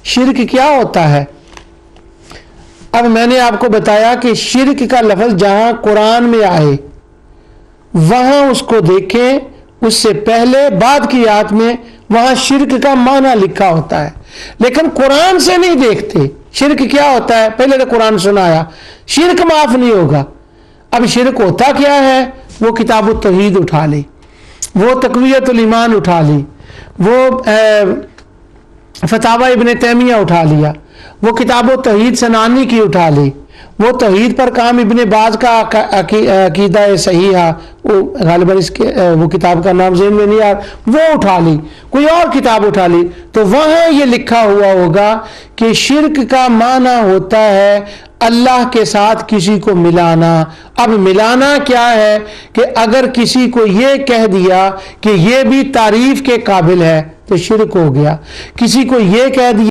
शिरक क्या होता है। अब मैंने आपको बताया कि शिरक का लफ्ज़ जहां कुरान में आए वहां उसको देखें, उससे पहले बाद की आयत में वहां शिरक का माना लिखा होता है, लेकिन कुरान से नहीं देखते शिरक क्या होता है। पहले तो कुरान सुनाया, शिरक माफ नहीं होगा। अब शिरक होता क्या है, वो किताब तौहीद उठा ली, वो तक़वियतुल ईमान उठा ली, वो फतावा इब्ने तैमिया उठा लिया, वो किताब तौहीद सनानी की उठा ली, वो तौहीद पर काम इब्ने बाज का अकीदा सही है, वो गालिबन इसके वो किताब का नाम ज़हन में नहीं आ, वो उठा ली, कोई और किताब उठा ली, तो वहाँ ये लिखा हुआ होगा कि शिरक का माना होता है अल्लाह के साथ किसी को मिलाना। अब मिलाना क्या है कि अगर किसी को ये कह दिया कि ये भी तारीफ के काबिल है तो शिरक हो गया, किसी को ये कह दिया